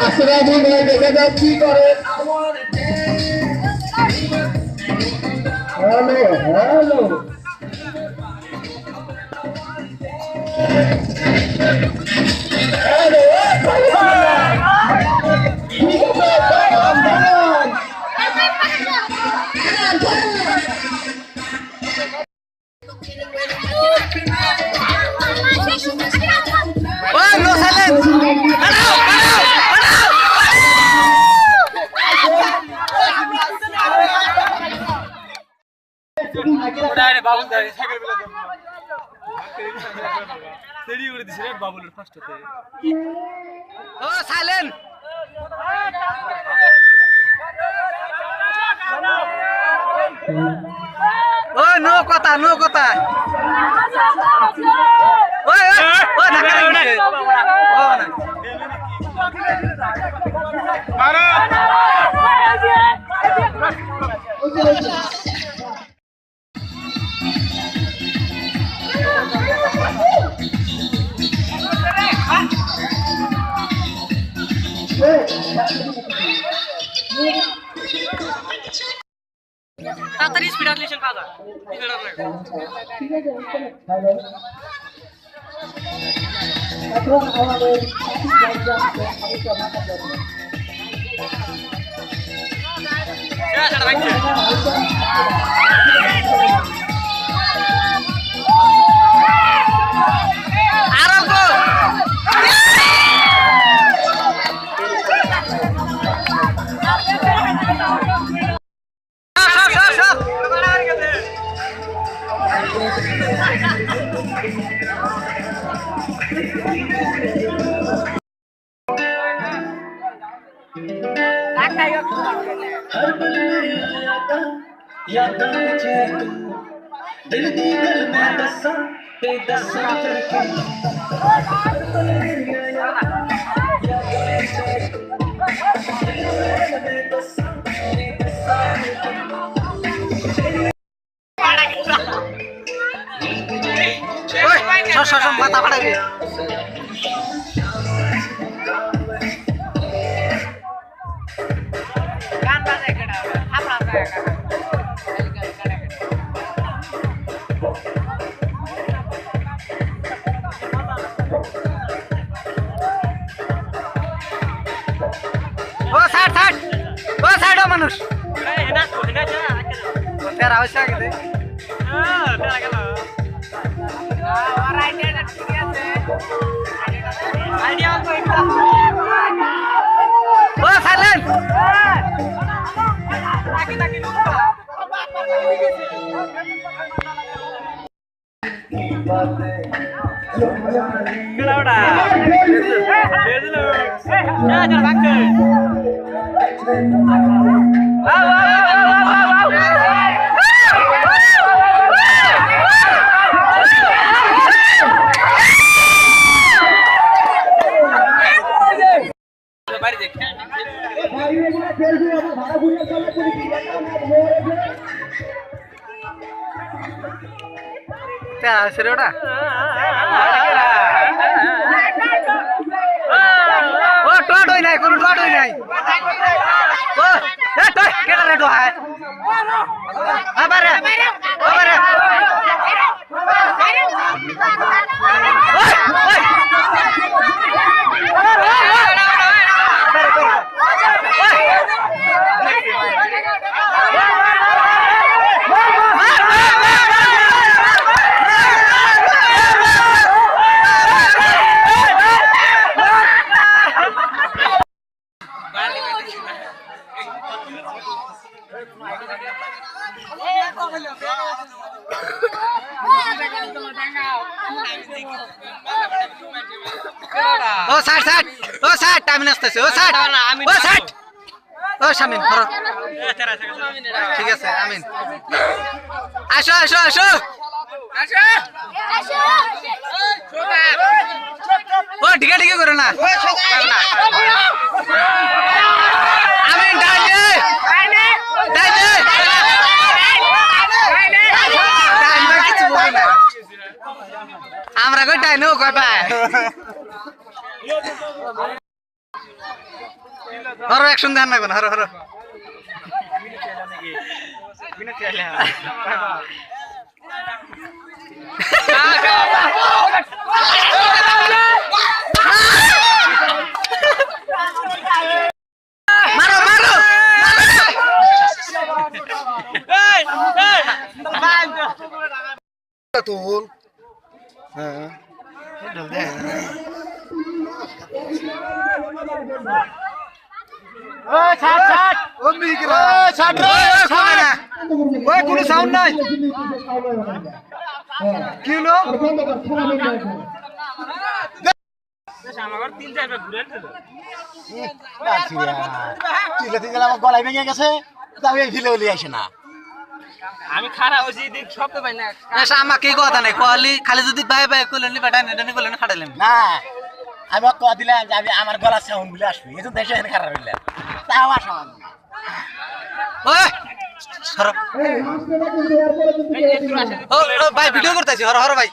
আসরাবুল ভাই দেখা যাক কি করে। হ্যালো হ্যালো বাবুলের ফার্স্টতে ও সাইলেন্ট ও নো কথা ওই ওই ঢাকা রে ও না মারো তাড়াতাড়ি স্পিড অ্যাপ্লিকেশন কাজ হয় স্পিড অ্যাপ্লিকেশন ঠিক আছে হ্যালো এখন আমাদের दिल दी गल मैं दसा ते दसा करके माथा फाड़ा गान बाजे कड़ा थापड़ा जाएगा মানুষ তেরা হইছে আগে তেরা গেল আর আইডিয়াটা ঠিক আছে আইডিয়া তো একটা ও সাইলেন্ট তাকি তাকি নো গলাওড়া দেজলো যা যা ভাগছে নাই কোনো টয় নাই ও এ টয় কেডা রে টয় আবারে আবারে ও ষাট ষাট ও ষাট টাইম আসতেছে ও ষাট ও ষাট ও শামিন ধরো ঠিক আছে আমিন আসো আসো আসো ও ঠিকা ঠিকা করো না আমিন ডাইলে ডাইলে ডাইলে কিছু বলো না আমরা কই ডাইনো কই ভাই হরো অ্যাকশন দেন না কোন হরো হরো মারো মারো তুল হ্যাঁ কোনো সাউন্ড নাই কি হলো গলায় ভেঙে গেছে তাও এই ফিলে উলি আসে না আমি খারাপ হয়েছি দেখ সব তো পাই না আমাকে কথা নাই কলি খালি যদি বাই বাই করলেন বাটানি করলেন ফাটালেন না আমি অত দিলাম যে আমি আমার গলার সাউন্ড বলে আসবি এই তো দেশে এখানে খারাপ হইলে তাও আসা ওই সর ও ভাই ভিডিও করতেছি হর হর ভাই